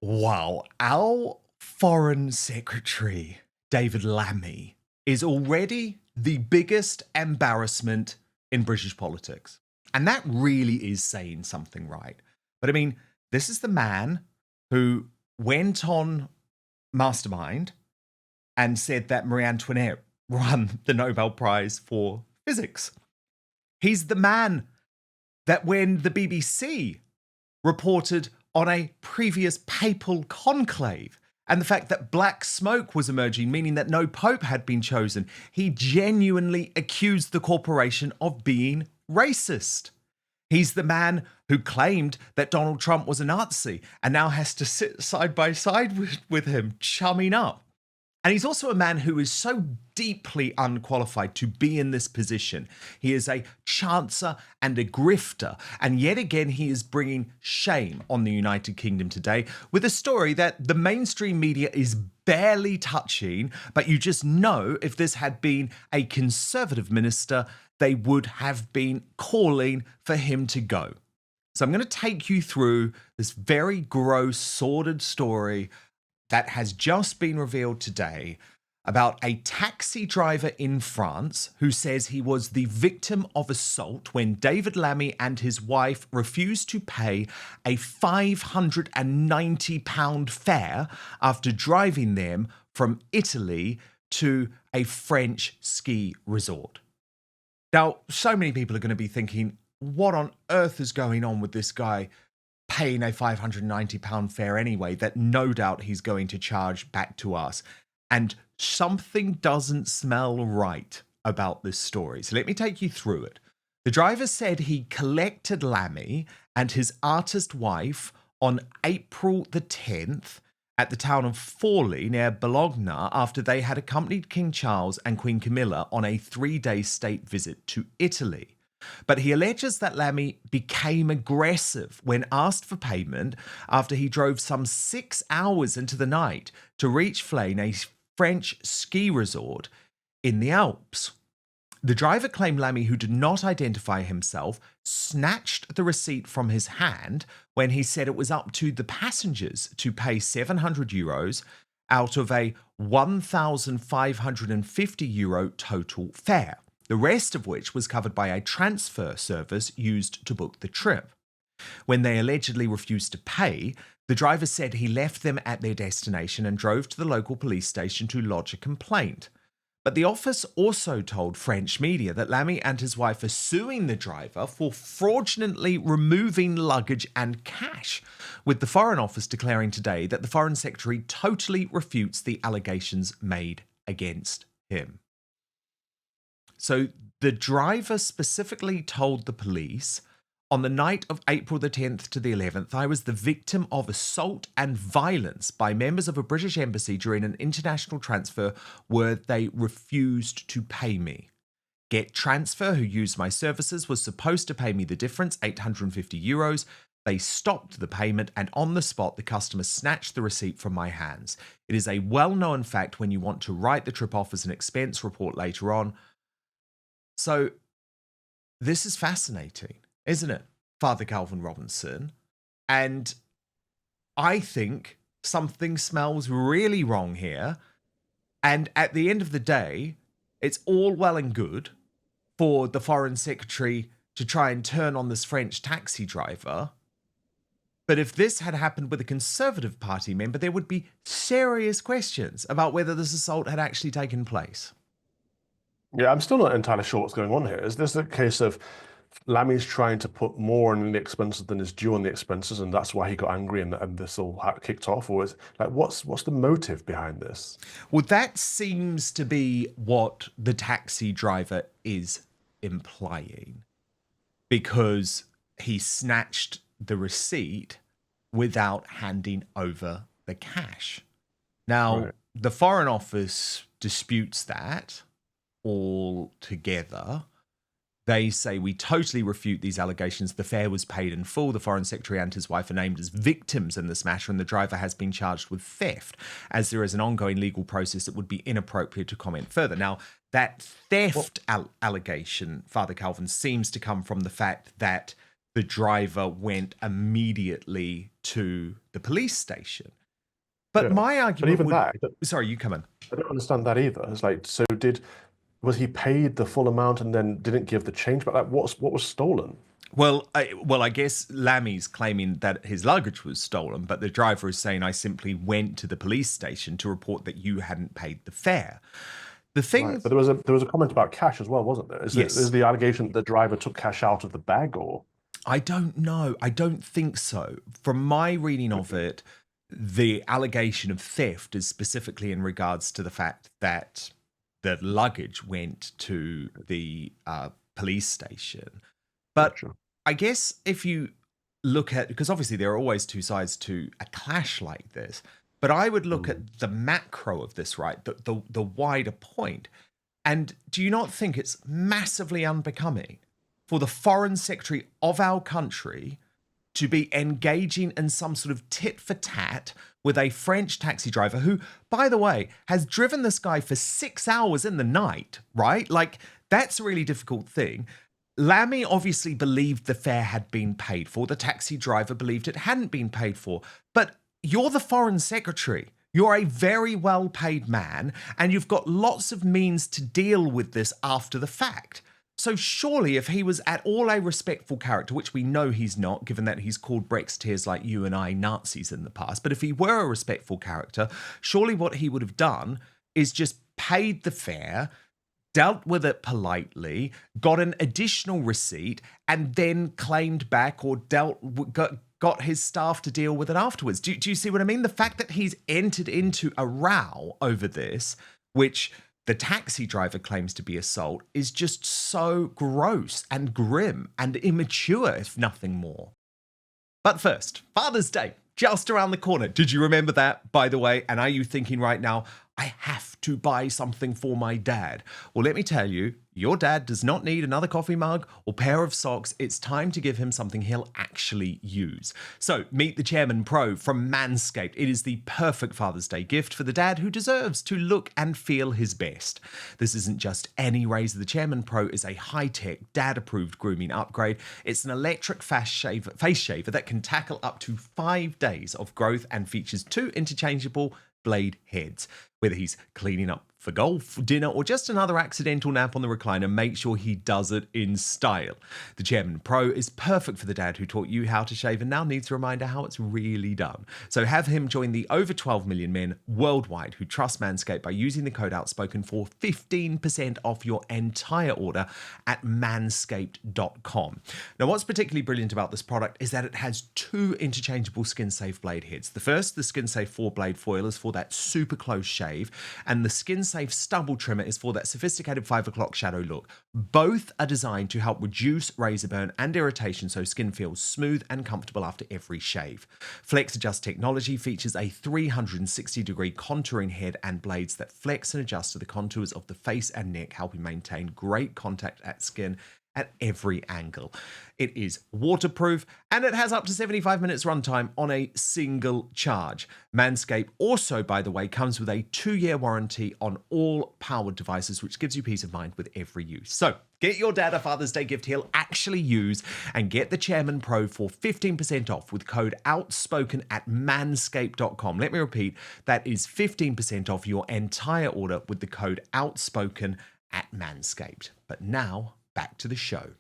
Wow, our Foreign Secretary, David Lammy, is already the biggest embarrassment in British politics. And that really is saying something, right? But I mean, this is the man who went on Mastermind and said that Marie Antoinette won the Nobel Prize for Physics. He's the man that when the BBC reported on a previous papal conclave and the fact that black smoke was emerging, meaning that no pope had been chosen, he genuinely accused the corporation of being racist. He's the man who claimed that Donald Trump was a Nazi and now has to sit side by side with him, chumming up. And he's also a man who is so deeply unqualified to be in this position. He is a chancer and a grifter. And yet again, he is bringing shame on the United Kingdom today with a story that the mainstream media is barely touching. But you just know if this had been a Conservative minister, they would have been calling for him to go. So I'm going to take you through this very gross, sordid story that has just been revealed today about a taxi driver in France who says he was the victim of assault when David Lammy and his wife refused to pay a £590 fare after driving them from Italy to a French ski resort. Now, so many people are going to be thinking, what on earth is going on with this guy paying a £590 fare anyway, that no doubt he's going to charge back to us? And something doesn't smell right about this story. So let me take you through it. The driver said he collected Lammy and his artist wife on April the 10th at the town of Forlì near Bologna after they had accompanied King Charles and Queen Camilla on a 3-day state visit to Italy. But he alleges that Lammy became aggressive when asked for payment after he drove some 6 hours into the night to reach Flaine, a French ski resort in the Alps. The driver claimed Lammy, who did not identify himself, snatched the receipt from his hand when he said it was up to the passengers to pay €700 out of a €1,550 total fare, the rest of which was covered by a transfer service used to book the trip. When they allegedly refused to pay, the driver said he left them at their destination and drove to the local police station to lodge a complaint. But the office also told French media that Lammy and his wife are suing the driver for fraudulently removing luggage and cash, with the Foreign Office declaring today that the Foreign Secretary totally refutes the allegations made against him. So the driver specifically told the police, on the night of April the 10th to the 11th, I was the victim of assault and violence by members of a British embassy during an international transfer where they refused to pay me. Get Transfer, who used my services, was supposed to pay me the difference, €850. They stopped the payment, and on the spot, the customer snatched the receipt from my hands. It is a well-known fact when you want to write the trip off as an expense report later on. So this is fascinating, isn't it, Father Calvin Robinson? And I think something smells really wrong here. And at the end of the day, it's all well and good for the Foreign Secretary to try and turn on this French taxi driver. But if this had happened with a Conservative Party member, there would be serious questions about whether this assault had actually taken place. Yeah, I'm still not entirely sure what's going on here. Is this a case of Lammy's trying to put more on the expenses than is due on the expenses, and that's why he got angry and this all kicked off? Or is like what's the motive behind this? Well, that seems to be what the taxi driver is implying, because he snatched the receipt without handing over the cash. Now, Right. The Foreign Office disputes that altogether. They say, we totally refute these allegations. The fare was paid in full. The Foreign Secretary and his wife are named as victims in this matter, and the driver has been charged with theft. As there is an ongoing legal process, it would be inappropriate to comment further. Now, that theft allegation, Father Calvin, seems to come from the fact that the driver went immediately to the police station. But my But argument even would... that, Sorry, you come in. I don't understand that either. It's like, so was he paid the full amount and then didn't give the change back? Like, what was stolen? Well, I guess Lammy's claiming that his luggage was stolen, but the driver is saying, I simply went to the police station to report that you hadn't paid the fare. The Right, thing... but there was a comment about cash as well, wasn't there? Yes. Is the allegation that the driver took cash out of the bag, or? I don't know. I don't think so. From my reading of it, the allegation of theft is specifically in regards to the fact that the luggage went to the police station. But Gotcha. I guess if you look at, because obviously there are always two sides to a clash like this, but I would look at the macro of this, right? The wider point. And do you not think it's massively unbecoming for the foreign secretary of our country to be engaging in some sort of tit for tat with a French taxi driver who, by the way, has driven this guy for 6 hours in the night, right? Like, that's a really difficult thing. Lammy obviously believed the fare had been paid for. The taxi driver believed it hadn't been paid for. But you're the foreign secretary. You're a very well-paid man, and you've got lots of means to deal with this after the fact. So surely if he was at all a respectful character, which we know he's not, given that he's called Brexiteers like you and I Nazis in the past, but if he were a respectful character, surely what he would have done is just paid the fare, dealt with it politely, got an additional receipt, and then claimed back or got his staff to deal with it afterwards. Do you see what I mean? The fact that he's entered into a row over this, which the taxi driver claims to be assault, is just so gross and grim and immature, if nothing more. But first, Father's Day, just around the corner. Did you remember that, by the way? And are you thinking right now, I have to buy something for my dad? Well, let me tell you, your dad does not need another coffee mug or pair of socks. It's time to give him something he'll actually use. So meet the Chairman Pro from Manscaped. It is the perfect Father's Day gift for the dad who deserves to look and feel his best. This isn't just any razor. The Chairman Pro is a high-tech, dad-approved grooming upgrade. It's an electric face shaver that can tackle up to 5 days of growth and features 2 interchangeable blade heads. Whether he's cleaning up for golf, dinner, or just another accidental nap on the recliner, make sure he does it in style. The Chairman Pro is perfect for the dad who taught you how to shave and now needs a reminder how it's really done. So have him join the over 12 million men worldwide who trust Manscaped by using the code Outspoken for 15% off your entire order at manscaped.com. Now, what's particularly brilliant about this product is that it has 2 interchangeable skin-safe blade heads. The first, the skin-safe 4-blade foil, is for that super close shave, and the skin-safe stubble trimmer is for that sophisticated 5 o'clock shadow look. Both are designed to help reduce razor burn and irritation so skin feels smooth and comfortable after every shave. Flex Adjust technology features a 360-degree contouring head and blades that flex and adjust to the contours of the face and neck, helping maintain great contact at skin at every angle. It is waterproof and it has up to 75 minutes runtime on a single charge. Manscaped also, by the way, comes with a 2-year warranty on all powered devices, which gives you peace of mind with every use. So get your dad a Father's Day gift he'll actually use and get the Chairman Pro for 15% off with code Outspoken at manscaped.com. Let me repeat, that is 15% off your entire order with the code Outspoken at Manscaped. But now, back to the show.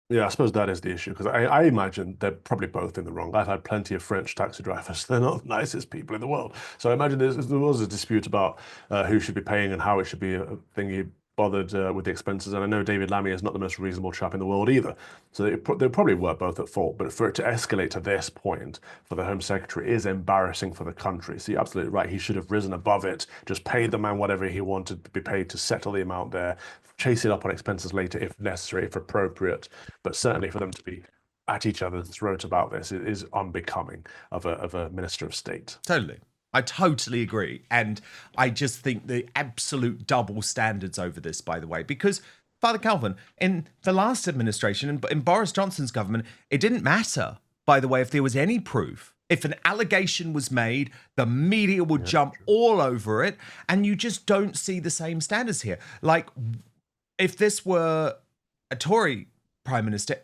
Yeah, I suppose that is the issue, because I imagine they're probably both in the wrong. I've had plenty of French taxi drivers. They're not the nicest people in the world. So I imagine there was a dispute about who should be paying and how it should be a thing. He bothered with the expenses. And I know David Lammy is not the most reasonable chap in the world either. So they probably were both at fault. But for it to escalate to this point for the Home Secretary is embarrassing for the country. So you're absolutely right. He should have risen above it, just paid the man whatever he wanted to be paid to settle the amount there, chase it up on expenses later if necessary, if appropriate. But certainly for them to be at each other's throat about this is unbecoming of a Minister of State. Totally. I totally agree. And I just think the absolute double standards over this, by the way, because Father Calvin, in the last administration, in Boris Johnson's government, it didn't matter, by the way, if there was any proof. If an allegation was made, the media would jump all over it, and you just don't see the same standards here. Like, if this were a Tory Prime Minister,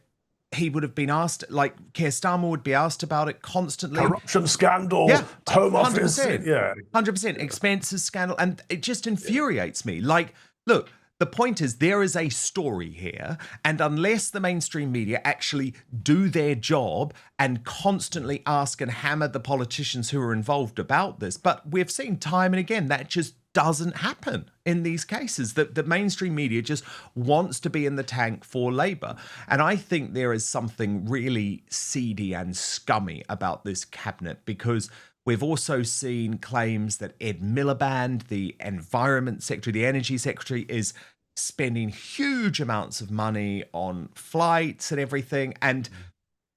he would have been asked, like Keir Starmer would be asked about it constantly. Corruption scandal, Yeah, Home Office. 100%. Yeah. 100%. Expenses scandal. And it just infuriates me. Like, look, the point is there is a story here. And unless the mainstream media actually do their job and constantly ask and hammer the politicians who are involved about this, but we've seen time and again that just doesn't happen in these cases. The mainstream media just wants to be in the tank for Labour. And I think there is something really seedy and scummy about this cabinet, because we've also seen claims that Ed Miliband, the Environment Secretary, the Energy Secretary, is spending huge amounts of money on flights and everything. And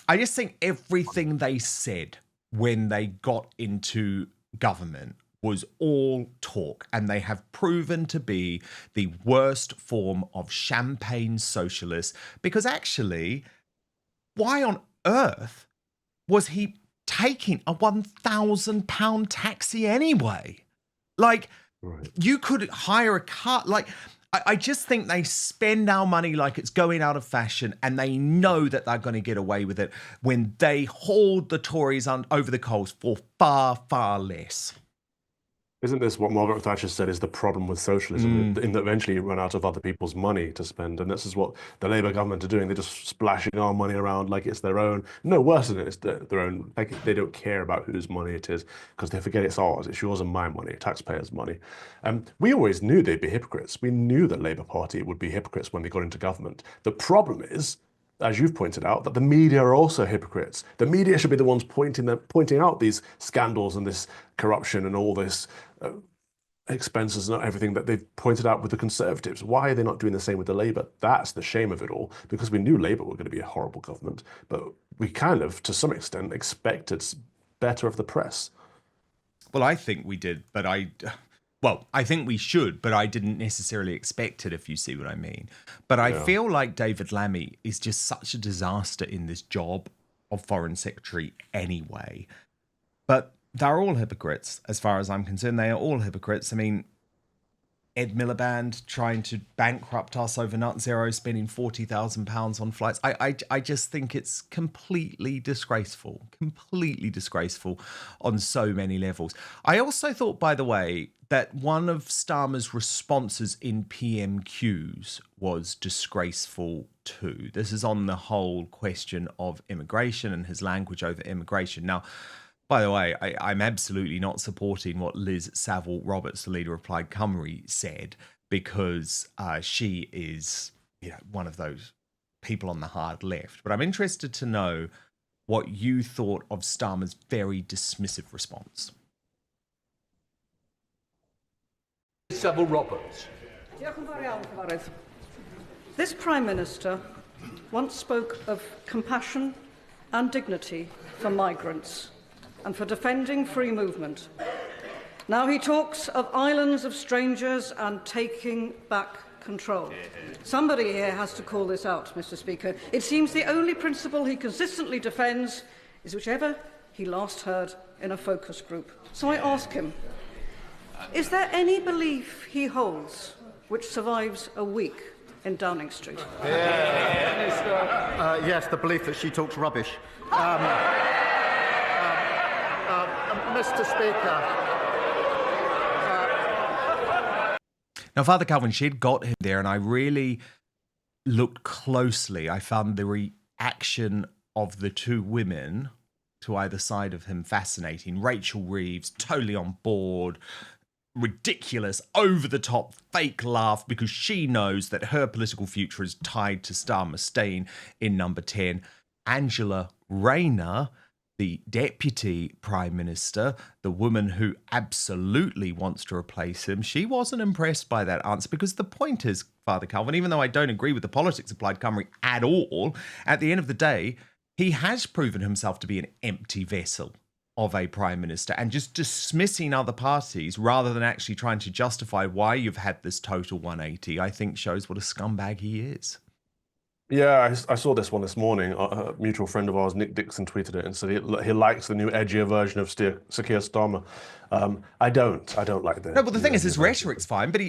I just think everything they said when they got into government was all talk, and they have proven to be the worst form of champagne socialists, because actually, why on earth was he taking a £1,000 taxi anyway? Like, right. You could hire a car. Like, I just think they spend our money like it's going out of fashion, and they know that they're going to get away with it when they hauled the Tories over the coals for far, far less. Isn't this what Margaret Thatcher said is the problem with socialism? In that eventually you run out of other people's money to spend. And this is what the Labour government are doing. They're just splashing our money around like it's their own. No, worse than it's their own. Like, they don't care about whose money it is, because they forget it's ours. It's yours and my money, taxpayers' money. We always knew they'd be hypocrites. We knew that Labour Party would be hypocrites when they got into government. The problem is, as you've pointed out, that the media are also hypocrites. The media should be the ones pointing out these scandals and this corruption and all this expenses and everything that they've pointed out with the Conservatives. Why are they not doing the same with the Labour? That's the shame of it all, because we knew Labour were going to be a horrible government, but we kind of, to some extent, expected better of the press. Well, I think we did, but I think we should, but I didn't necessarily expect it, if you see what I mean. But I feel like David Lammy is just such a disaster in this job of Foreign Secretary anyway. But they're all hypocrites, as far as I'm concerned. They are all hypocrites. I mean, Ed Miliband trying to bankrupt us over nut zero, spending £40,000 on flights. I just think it's completely disgraceful on so many levels. I also thought, by the way, that one of Starmer's responses in PMQs was disgraceful too. This is on the whole question of immigration and his language over immigration. Now, by the way, I'm absolutely not supporting what Liz Saville-Roberts, the leader of Plaid Cymru, said, because she is, one of those people on the hard left. But I'm interested to know what you thought of Starmer's very dismissive response. Saville-Roberts. This Prime Minister once spoke of compassion and dignity for migrants and for defending free movement. Now he talks of islands of strangers and taking back control. Somebody here has to call this out, Mr. Speaker. It seems the only principle he consistently defends is whichever he last heard in a focus group. So I ask him, is there any belief he holds which survives a week in Downing Street? Yes, the belief that she talks rubbish. Mr. Speaker. Now, Father Calvin, she'd got him there, and I really looked closely. I found the reaction of the two women to either side of him fascinating. Rachel Reeves, totally on board, ridiculous, over-the-top, fake laugh, because she knows that her political future is tied to Starmer staying in number 10. Angela Rayner, the Deputy Prime Minister, the woman who absolutely wants to replace him, she wasn't impressed by that answer, because the point is, Father Calvin, even though I don't agree with the politics of Plaid Cymru at all, at the end of the day, he has proven himself to be an empty vessel of a Prime Minister, and just dismissing other parties rather than actually trying to justify why you've had this total 180, I think shows what a scumbag he is. Yeah, I saw this one this morning. A mutual friend of ours, Nick Dixon, tweeted it and said he likes the new edgier version of Sir Keir Starmer. I don't like that. No, but the thing is, his rhetoric's fine. But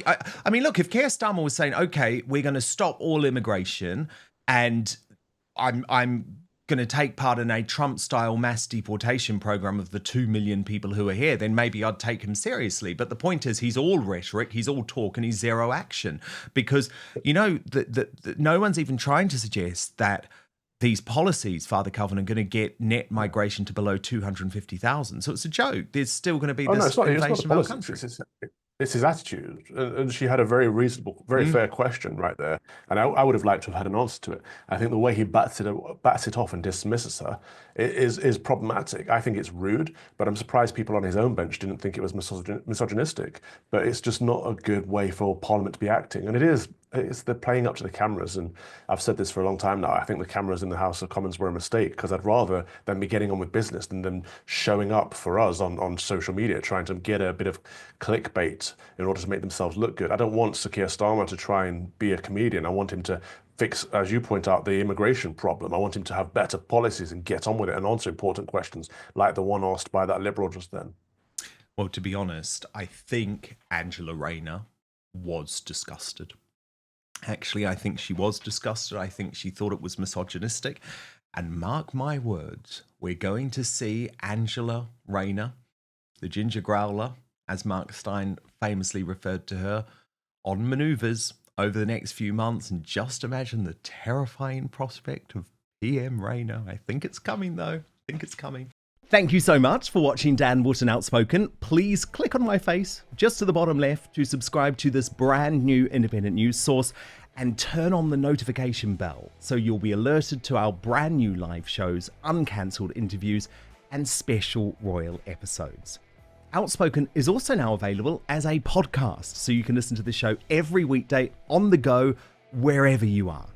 I mean, look, if Keir Starmer was saying, okay, we're going to stop all immigration and I'm going to take part in a Trump-style mass deportation program of the 2 million people who are here, then maybe I'd take him seriously. But the point is, he's all rhetoric, he's all talk, and he's zero action. Because, no one's even trying to suggest that these policies, Father Calvin, are going to get net migration to below 250,000. So it's a joke. There's still going to be this invasion of our country. It's his attitude. And she had a very reasonable, very fair question right there. And I would have liked to have had an answer to it. I think the way he bats it off and dismisses her is problematic. I think it's rude, but I'm surprised people on his own bench didn't think it was misogynistic. But it's just not a good way for Parliament to be acting. And they're playing up to the cameras. And I've said this for a long time now. I think the cameras in the House of Commons were a mistake, because I'd rather them be getting on with business than them showing up for us on social media, trying to get a bit of clickbait in order to make themselves look good. I don't want Sir Keir Starmer to try and be a comedian. I want him to fix, as you point out, the immigration problem. I want him to have better policies and get on with it and answer important questions like the one asked by that Liberal just then. Well, to be honest, I think Angela Rayner was disgusted. Actually, I think she was disgusted. I think she thought it was misogynistic. And mark my words, we're going to see Angela Rayner, the ginger growler, as Mark Stein famously referred to her, on manoeuvres over the next few months. And just imagine the terrifying prospect of PM Rayner. I think it's coming, though. I think it's coming. Thank you so much for watching Dan Wootton Outspoken. Please click on my face just to the bottom left to subscribe to this brand new independent news source, and turn on the notification bell so you'll be alerted to our brand new live shows, uncancelled interviews, and special royal episodes. Outspoken is also now available as a podcast, so you can listen to the show every weekday on the go, wherever you are.